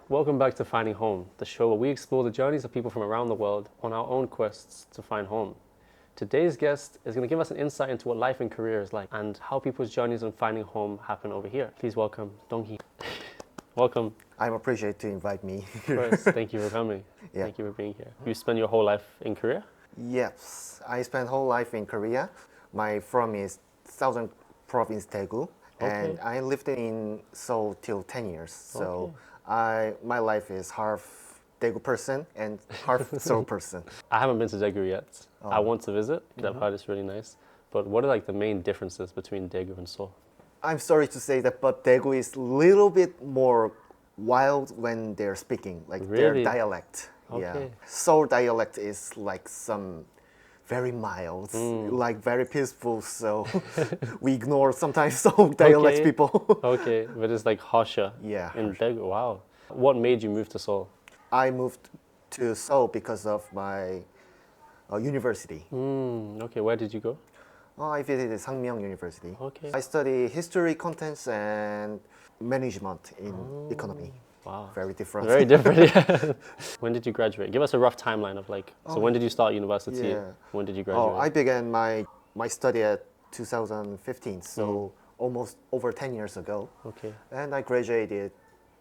Welcome back to Finding Home, the show where we explore the journeys of people from around the world on our own quests to find home. Today's guest is going to give us an insight into what life and career is like and how people's journeys on finding home happen over here. Please welcome Dong-hee. Welcome. I appreciate to invite me. Of course, thank you for coming. Yeah. Thank you for being here. You spend your whole life in Korea? Yes, I spent whole life in Korea. My from is southern province Daegu, and Okay. I lived in Seoul till 10 years. So Okay. my life is half Daegu person and half Seoul person. I haven't been to Daegu yet. I Oh. want to visit because I've heard it's really nice. But what are like the main differences between Daegu and Seoul? I'm sorry to say that, but Daegu is a little bit more wild when they're speaking, like Really? their dialect. Yeah. Okay. Seoul dialect is like some very mild, like very peaceful. So we ignore sometimes Seoul dialect Okay. people. Okay, but it's like harsher Yeah, in Daegu. Wow. What made you move to Seoul? I moved to Seoul because of my university. Okay, where did you go? I visited Sangmyeong University. Okay. I study history, contents, and management in economy. Wow. Very different. Very different, yeah. When did you graduate? Give us a rough timeline of like, so when did you start university? Yeah. When did you graduate? I began my study at 2015, so almost over 10 years ago. Okay. And I graduated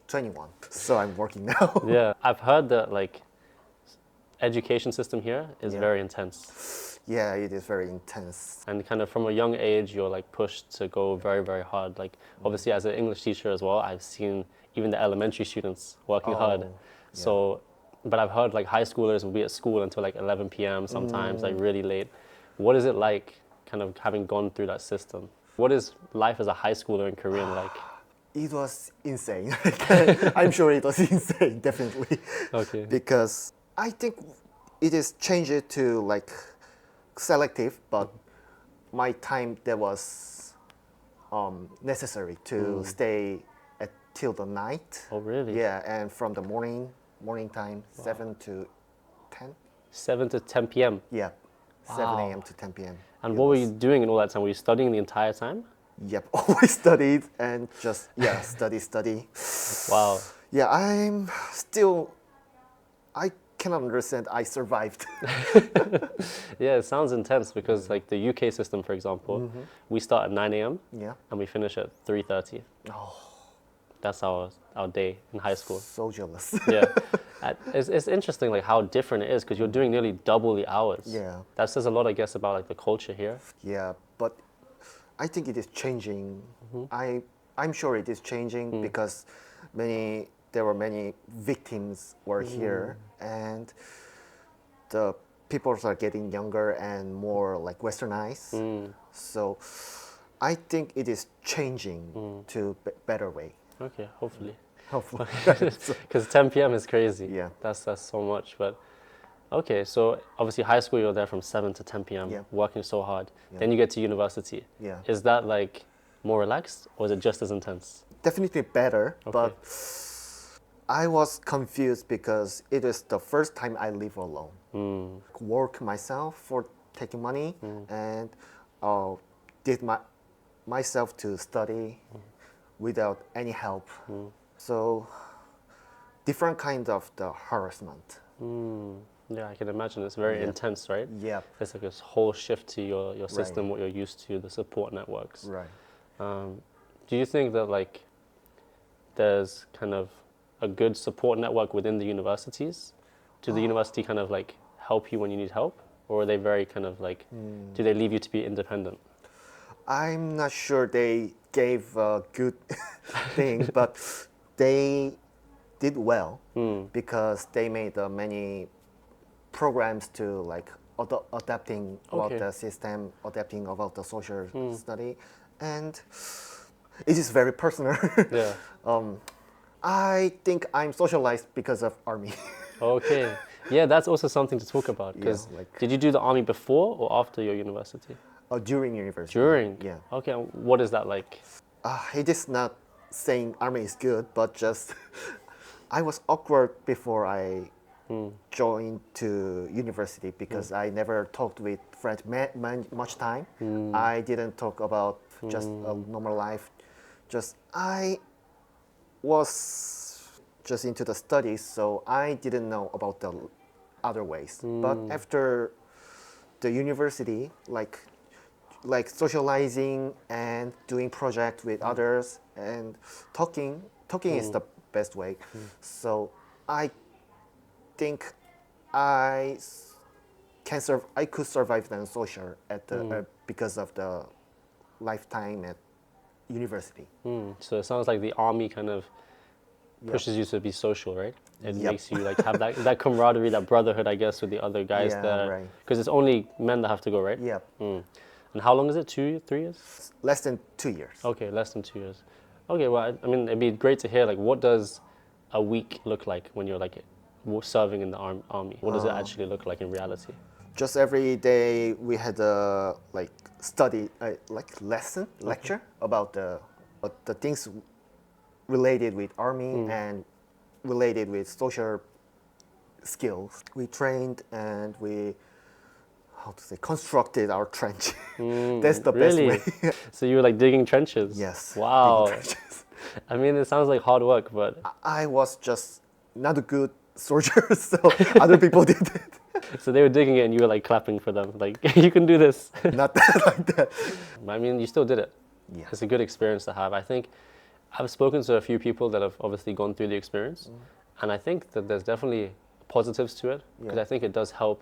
21, so I'm working now. Yeah, I've heard that like education system here is Yeah. very intense. Yeah, it is very intense. And kind of from a young age, you're like pushed to go very, very hard. Like obviously as an English teacher as well, I've seen even the elementary students working hard. Oh, So, but I've heard like high schoolers will be at school until like 11 p.m. sometimes, like really late. What is it like kind of having gone through that system? What is life as a high schooler in Korean like? It was insane. I'm sure it was insane, definitely. Okay. Because I think it is changed to like selective, but my time that was necessary to stay at till the night. Oh, really? Yeah, and from the morning time, 7 to 10. 7 to 10 p.m. Yeah, 7 Wow. a.m. to 10 p.m. And It what were was- you doing in all that time? Were you studying the entire time? Yep, always studied and just study. Wow. Yeah, I'm still. I cannot understand. I survived. Yeah, it sounds intense because like the UK system, for example, we start at 9 a.m. Yeah. and we finish at 3:30. Oh, That's our day in high school. so jealous. Yeah. It's interesting like how different it is because you're doing nearly double the hours. Yeah. That says a lot, I guess, about like the culture here. Yeah, but I think it is changing. I'm sure it is changing because there were many victims were here, and the people are getting younger and more like westernized. So I think it is changing to better way. Okay, hopefully. Hopefully. Because 10 p.m. is crazy. Yeah. That's so much. But okay, so obviously high school you're there from 7 to 10 p.m. Yeah. working so hard. Yeah. Then you get to university. Yeah. Is that like more relaxed or is it just as intense? Definitely better, Okay. but I was confused because it is the first time I live alone. Work myself for taking money and did myself to study without any help. So different kind of the harassment. Yeah, I can imagine it's very intense, right? Yeah, It's like this whole shift to your system, what you're used to, the support networks. right. Do you think that like there's kind of a good support network within the universities? Do the university kind of like help you when you need help? Or are they very kind of like, do they leave you to be independent? I'm not sure they gave a good thing, but they did well because they made many programs to like adapting about Okay. the system, adapting about the social study, and it is very personal. Yeah. I think I'm socialized because of army. Okay. Yeah, that's also something to talk about. Because Yeah, like- did you do the army before or after your university? During university. During? Yeah. Okay, and what is that like? It is not saying army is good, but just I was awkward before I joined to university because I never talked with friends much time. I didn't talk about just a normal life. Just I was just into the studies, so I didn't know about the other ways. But after the university, like socializing and doing project with others and talking is the best way. So I think I I could survive the social at the because of the lifetime at university. So it sounds like the army kind of Yep. pushes you to be social, right? It Yep. makes you like have that camaraderie, that brotherhood, I guess, with the other guys Yeah, there. right. Because it's only men that have to go, right? Yep. And how long is it? 3 years? Less than 2 years. Okay, less than 2 years. Okay, well, I mean, it'd be great to hear, like, what does a week look like when you're, like, serving in the army? What does it actually look like in reality? Just every day we had a like study, like lesson, lecture about the things related with army and related with social skills. We trained and we, how to say, constructed our trench. That's the Really? best way. So you were, like, digging trenches? Yes. Wow. digging trenches. I mean, it sounds like hard work, but I was just not a good soldier, so other people did it. so they were digging it and you were, like, clapping for them, like, you can do this. Not that like that. I mean, you still did it. Yeah. It's a good experience to have. I think I've spoken to a few people that have obviously gone through the experience, and I think that there's definitely positives to it, because Yeah. I think it does help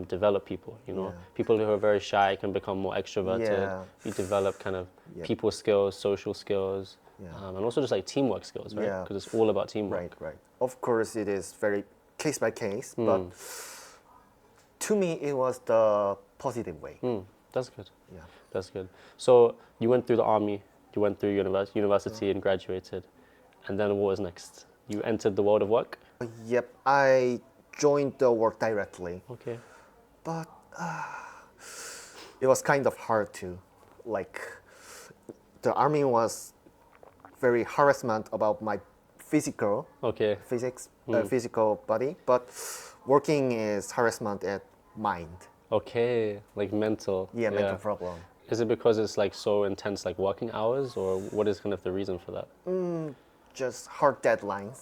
develop people, you know. Yeah. People who are very shy can become more extroverted. Yeah. You develop kind of Yep. people skills, social skills, Yeah. and also just like teamwork skills, right? Yeah. Because it's all about teamwork. Right, right. Of course, it is very case by case, but to me, it was the positive way. That's good. Yeah. That's good. So you went through the army, you went through university and graduated, and then what was next? You entered the world of work? Yep, I joined the work directly, Okay. but it was kind of hard to, like, the army was very harassment about my physical Okay. physical body, but working is harassment at mind. Okay. Like mental. Yeah, mental problem. Is it because it's like so intense, like working hours, or what is kind of the reason for that? Just hard deadlines.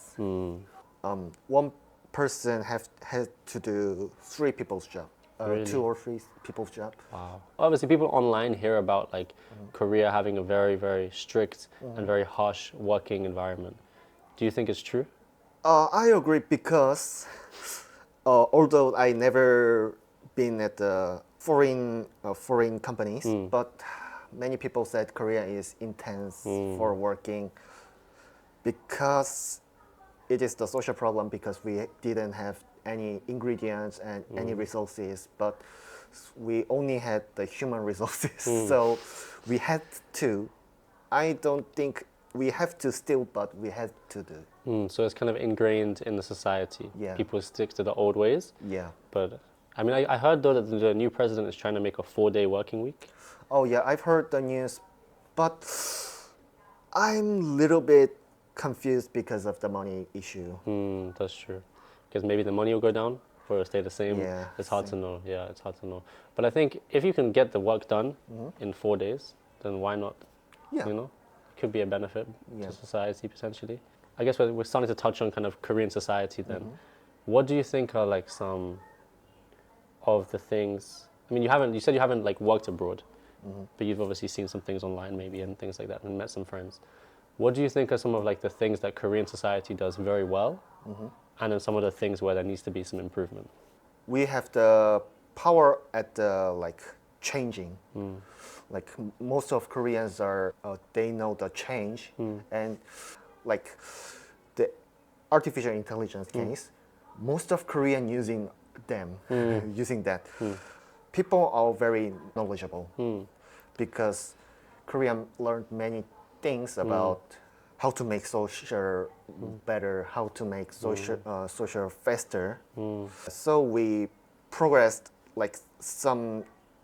One person had to do 3 people's job, Really? 2 or 3 people's job. Wow. Obviously, people online hear about like Korea having a very, very strict and very harsh working environment. Do you think it's true? I agree because although I never been at the foreign companies, but many people said Korea is intense for working because it is the social problem because we didn't have any ingredients and any resources, but we only had the human resources. So we had to. I don't think we have to still, but we had to do. So it's kind of ingrained in the society. Yeah. People stick to the old ways. Yeah. But I mean, I heard though that the new president is trying to make a 4-day working week. Oh yeah, I've heard the news, but I'm a little bit confused because of the money issue. That's true. Because maybe the money will go down or it'll stay the same. Yeah, It's hard to know. Yeah, it's hard to know. But I think if you can get the work done in 4 days, then why not? Yeah. You know, could be a benefit Yeah. to society potentially. I guess we're starting to touch on kind of Korean society then. What do you think are like some of the things? I mean, you said you haven't like worked abroad, but you've obviously seen some things online maybe and things like that and met some friends. What do you think are some of like the things that Korean society does very well, and then some of the things where there needs to be some improvement? We have the power at the like changing. Like most of Koreans are, they know the change, and like the artificial intelligence case, most of Korean using them, using that. People are very knowledgeable because Korean learned many things about how to make social better, how to make social faster. So we progressed like some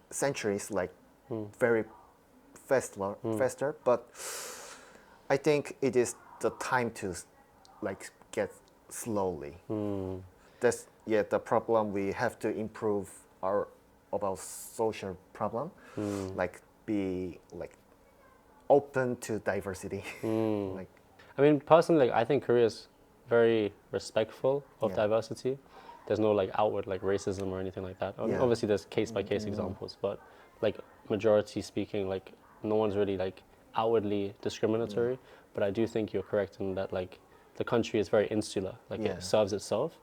centuries, like very faster. But I think it is the time to like get slowly. That's the problem. We have to improve our about social problem, like be like open to diversity. Like I mean, personally, like, I think Korea's very respectful of Yeah. diversity. There's no like outward like racism or anything like that. Yeah. Obviously, there's case by case examples, but like majority speaking, like no one's really like outwardly discriminatory. But I do think you're correct in that like the country is very insular. Like Yeah. it serves itself.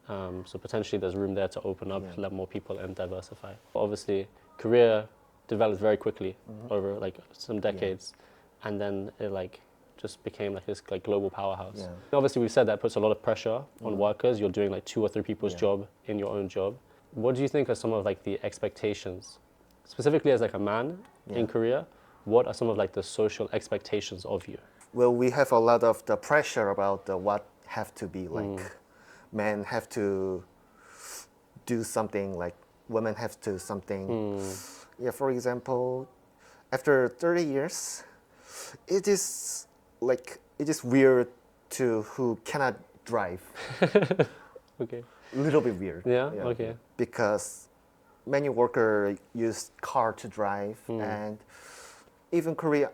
So potentially there's room there to open up, Yeah. let more people and diversify. Obviously, Korea developed very quickly over like some decades, and then it like just became like this like global powerhouse. Yeah. Obviously, we've said that puts a lot of pressure on workers. You're doing like 2 or 3 people's Yeah. job in your own job. What do you think are some of like the expectations, specifically as like a man in Korea? What are some of like the social expectations of you? Well, we have a lot of the pressure about what have to be like. Men have to do something like women have to something. Yeah, for example, after 30 years, it is like it is weird to who cannot drive. Okay. A little bit weird. Yeah. Okay. Because many workers use car to drive, and even Korea,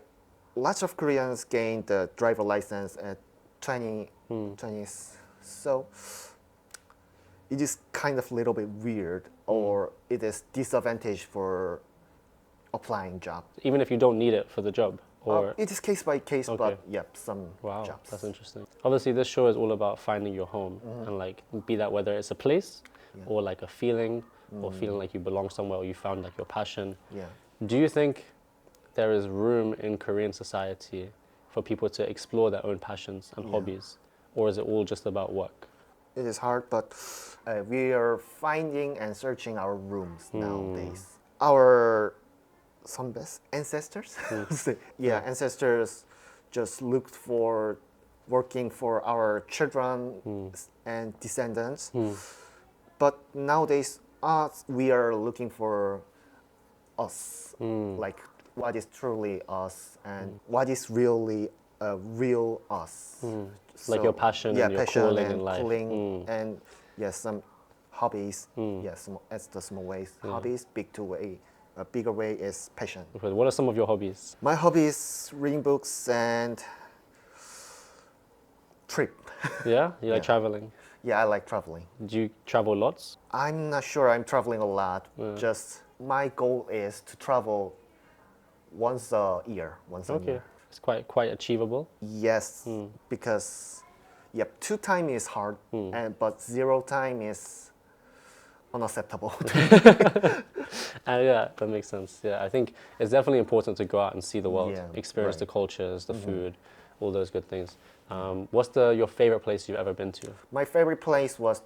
lots of Koreans gain the driver license at 20s. So it is kind of a little bit weird, or it is disadvantage for applying job. Even if you don't need it for the job, or It is case by case, Okay. but yep, some wow, jobs. that's interesting. Obviously, this show is all about finding your home, and like be that whether it's a place or like a feeling, or feeling like you belong somewhere, or you found like your passion. Yeah. Do you think there is room in Korean society for people to explore their own passions and hobbies, or is it all just about work? It is hard, but we are finding and searching our rooms nowadays. Our some best ancestors, ancestors just looked for working for our children and descendants. But nowadays, we are looking for us, like what is truly us and what is really real us. Like your passion and your calling in life. And some hobbies. Yes, as the small ways. Hobbies, a bigger way is passion. Okay, what are some of your hobbies? My hobby is reading books and trip. Yeah, you like traveling. Yeah, I like traveling. Do you travel lots? I'm not sure I'm traveling a lot. Just my goal is to travel once a year. Okay, it's quite achievable. Yes, because 2 time is hard, but 0 time is unacceptable. Yeah, that makes sense. Yeah, I think it's definitely important to go out and see the world, Yeah, experience right. the cultures, the food, all those good things. What's your favorite place you've ever been to? My favorite place was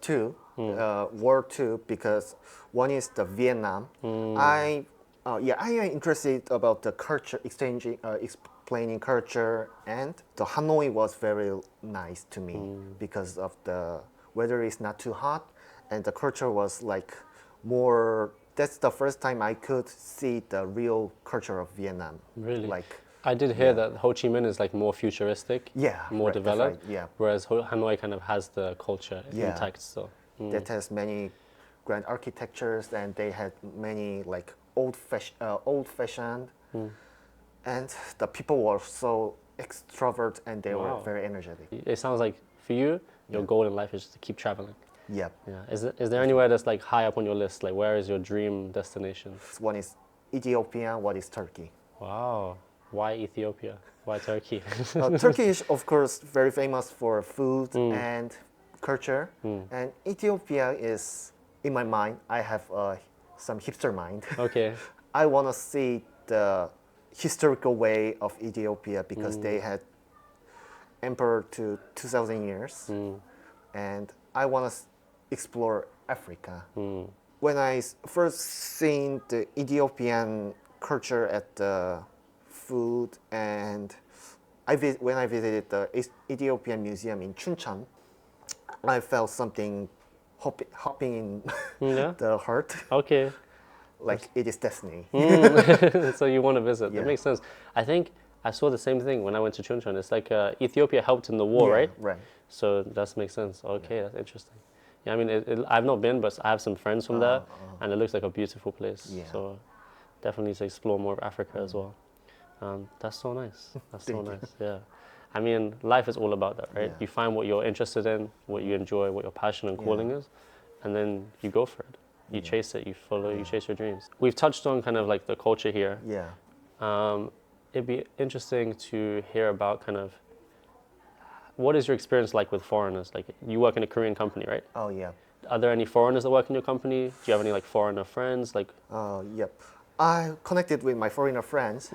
World 2, because one is the Vietnam. I am interested about the culture, explaining culture, and the Hanoi was very nice to me because of the weather is not too hot, and the culture was like more. That's the first time I could see the real culture of Vietnam. Really? Like, I did hear that Ho Chi Minh is like more futuristic, more right, that's developed, right, yeah. whereas Hanoi kind of has the culture intact still. That has many grand architectures, and they had many like old-fashioned, and the people were so extrovert and they were very energetic. It sounds like for you, your goal in life is just to keep traveling. Yep. Yeah. Is there anywhere that's like high up on your list? Like, where is your dream destination? One is Ethiopia, one is Turkey. Wow. Why Ethiopia? Why Turkey? Turkey is, of course, very famous for food and culture. And Ethiopia is, in my mind, I have some hipster mind. Okay. I want to see the historical way of Ethiopia because they had emperor to 2,000 years. And I want to explore Africa. When I first seen the Ethiopian culture at the food, and when I visited the Ethiopian museum in Chuncheon, I felt something hopping in the heart. Okay. Like it is destiny. So you want to visit. Yeah. That makes sense. I think I saw the same thing when I went to Chuncheon. It's like Ethiopia helped in the war, right? Right. So that makes sense. Okay, that's interesting. Yeah, I mean, I've not been, but I have some friends from there, and it looks like a beautiful place. Yeah. So definitely to explore more of Africa as well. That's so nice. That's so Thank you. nice. Yeah. I mean, life is all about that, right? Yeah. You find what you're interested in, what you enjoy, what your passion and calling is, and then you go for it. You chase it, you follow, you chase your dreams. We've touched on kind of like the culture here. Yeah. It'd be interesting to hear about kind of what is your experience like with foreigners? Like you work in a Korean company, right? Oh, yeah. Are there any foreigners that work in your company? Do you have any like foreigner friends? Like, Yep. I connected with my foreigner friends,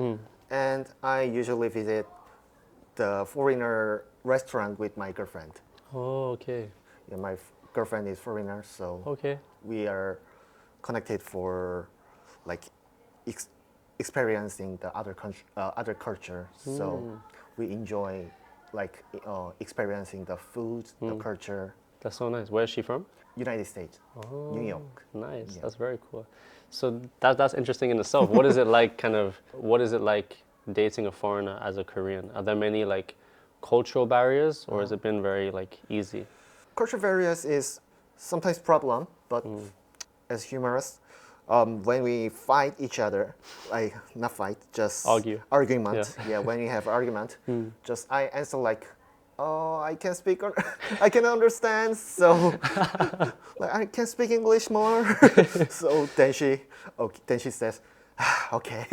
and I usually visit the foreigner restaurant with my girlfriend. oh, okay, Yeah, my girlfriend is foreigner, so okay. we are connected for like experiencing the other culture. So we enjoy like experiencing the food, the culture. That's so nice. Where is she from? United States, New York. Nice. Yeah. That's very cool. So that's interesting in itself. What is it like? What is it like dating a foreigner as a Korean? Are there many like cultural barriers, or has it been very like easy? Culture barriers is sometimes problem, but as humorous, when we fight each other, like not fight, just argument. Yeah, when we have argument, just I answer like, oh, I can speak, I can understand, so like I can speak English more. So then she says, okay.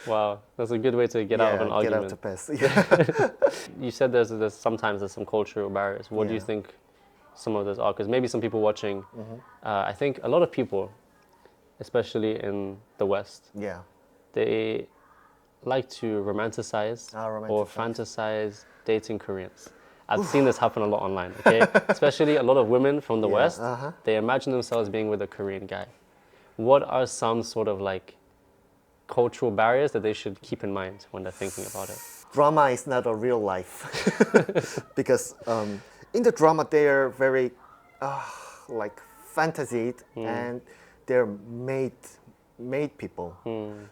Wow, that's a good way to get out of an Get out argument. to pass. Yeah. You said there's sometimes there's some cultural barriers. What do you Yeah. think some of those are? Because maybe some people watching, I think a lot of people, especially in the West, Yeah. they like to romanticize or Romanticize. fantasize dating Koreans. I've seen this happen a lot online, okay? Especially a lot of women from the Yeah, West, they imagine themselves being with a Korean guy. What are some sort of like cultural barriers that they should keep in mind when they're thinking about it? Drama is not a real life. Because in the drama they are very like fantasied and they're made people,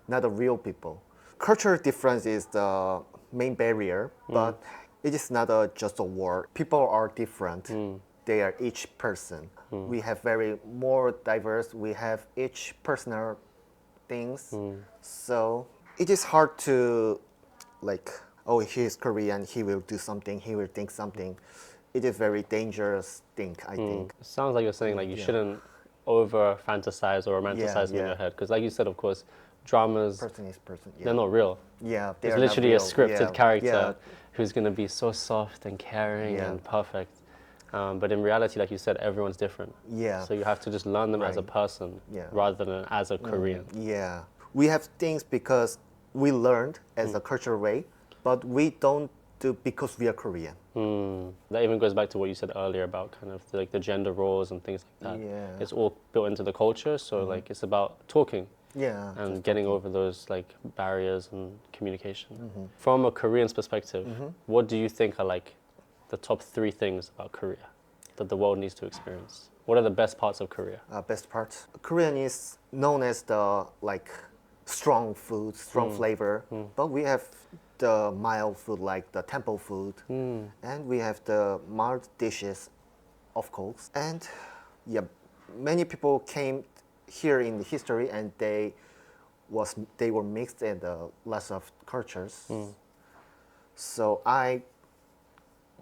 not a real people. Cultural difference is the main barrier, but it is not just a word. People are different. They are each person. We have very more diverse. We have each personal things. So it is hard to like, oh, he is Korean, he will do something, he will think something. It is very dangerous thing, I think. It sounds like you're saying like you shouldn't over fantasize or romanticize them in yeah. your head. Because like you said, of course, dramas, Person is person. Yeah. they're not real. Yeah, they It's are not literally a real. scripted Yeah, character who's going to be so soft and caring Yeah. and perfect. But in reality, like you said, everyone's different. Yeah. So you have to just learn them as a Right. person Yeah. rather than as a Korean. Yeah. We have things because we learned as a cultural way, but we don't do because we are Korean. That even goes back to what you said earlier about kind of like the gender roles and things like that. Yeah. It's all built into the culture. So like it's about talking Yeah. and getting over those like barriers and communication. From a Korean's perspective, what do you think are like the top 3 things about Korea that the world needs to experience? What are the best parts of Korea? Best part. Korean is known as the like strong food, strong flavor, but we have the mild food like the temple food, and we have the mild dishes, of course. And yeah, many people came here in the history, and they were mixed in lots of cultures. So I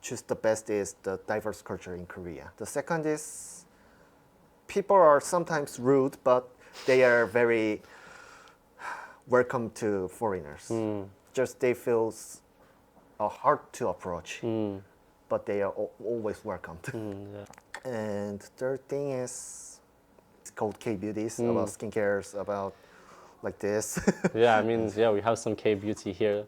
choose the best is the diverse culture in Korea. The second is people are sometimes rude, but they are very welcome to foreigners. Just they feel hard to approach, but they are always welcomed. Yeah. And third thing is it's called K-beauties, about skincares, about like this. Yeah, I mean, yeah, we have some K-beauty here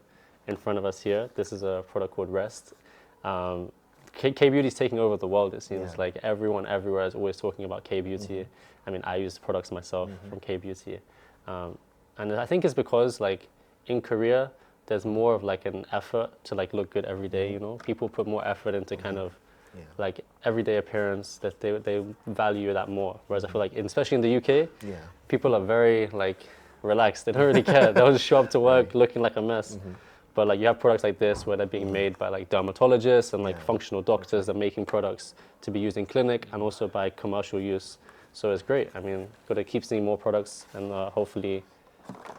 in front of us here. This is a product called Rest. K-beauty is taking over the world, it seems. Yeah. Like everyone everywhere is always talking about K-beauty. I mean, I use products myself from K-beauty. And I think it's because like in Korea, there's more of like an effort to like look good every day, you know? People put more effort into kind of like everyday appearance, that they value that more. Whereas I feel like, especially in the UK, people are very like relaxed. They don't really care. They'll just show up to work looking like a mess. But like you have products like this where they're being made by like dermatologists and like functional doctors that are making products to be used in clinic and also by commercial use. So it's great. I mean, got to keep seeing more products, and hopefully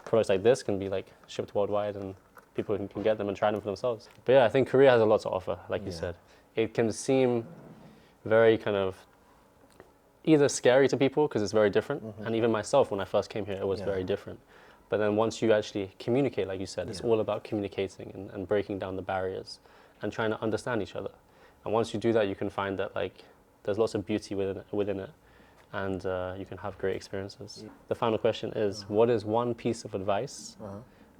products like this can be like shipped worldwide and people can get them and try them for themselves. But yeah, I think Korea has a lot to offer, like you Yeah. said. It can seem very kind of either scary to people because it's very different, and even myself when I first came here, it was Yeah. very different. But then once you actually communicate, like you said, it's Yeah. all about communicating and breaking down the barriers and trying to understand each other. And once you do that, you can find that like there's lots of beauty within it, and you can have great experiences. The final question is, what is one piece of advice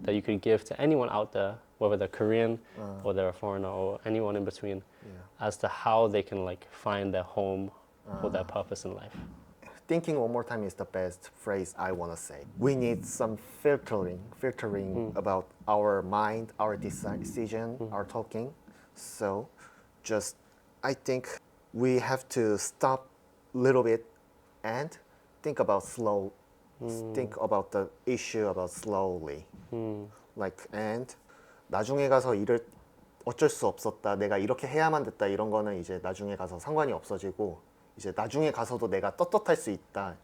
that you could give to anyone out there, whether they're Korean or they're a foreigner or anyone in between, as to how they can like find their home or their purpose in life? Thinking one more time is the best phrase I want to say. We need some filtering about our mind, our decision, our talking. So just, I think we have to stop a little bit and think about think about the issue about slowly. Like, and 나중에 가서 일을 어쩔 수 없었다, 내가 이렇게 해야만 됐다, 이런 거는 이제 나중에 가서 상관이 없어지고, 이제 나중에 가서도 내가 떳떳할 수 있다,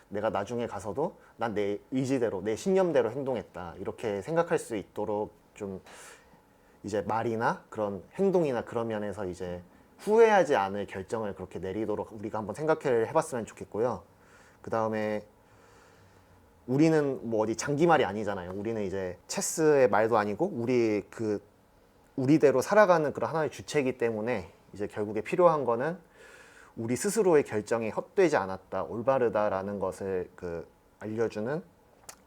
내가 나중에 가서도 난 내 의지대로, 내 신념대로 행동했다, 이렇게 생각할 수 있도록 좀 이제 말이나 그런 행동이나 그런 면에서 이제 후회하지 않을 결정을 그렇게 내리도록 우리가 한번 생각을 해봤으면 좋겠고요. 그 다음에 우리는 뭐 어디 장기말이 아니잖아요. 우리는 이제 체스의 말도 아니고 우리대로 살아가는 그런 하나의 주체이기 때문에 이제 결국에 필요한 거는 우리 스스로의 결정이 헛되지 않았다, 올바르다라는 것을 알려주는,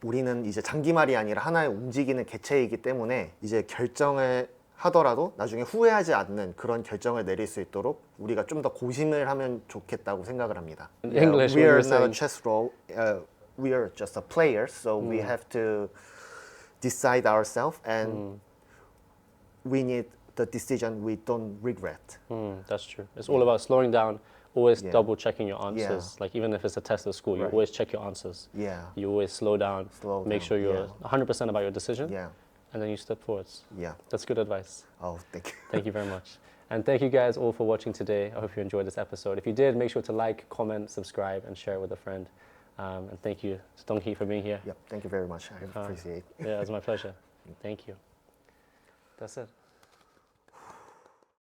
우리는 이제 장기말이 아니라 하나의 움직이는 개체이기 때문에 이제 결정을 하더라도 나중에 후회하지 않는 그런 결정을 내릴 수 있도록 우리가 좀 더 고심을 하면 좋겠다고 생각을 합니다. In English, we when are you're not a saying- chess role. We are just a player, so we have to decide ourselves, and we need the decision we don't regret. That's true. It's all about slowing down, always Yeah. double checking your answers. Like even if it's a test at school, you Right. always check your answers. Yeah, You always slow down, make down, sure you're yeah. 100% about your decision, yeah, and then you step forwards. yeah. That's good advice. Oh, thank you. Thank you very much. And thank you guys all for watching today. I hope you enjoyed this episode. If you did, make sure to like, comment, subscribe, and share it with a friend. And thank you, Stonky, for being here. Yep, thank you very much. I appreciate it. Yeah, it was my pleasure. Thank you. That's it.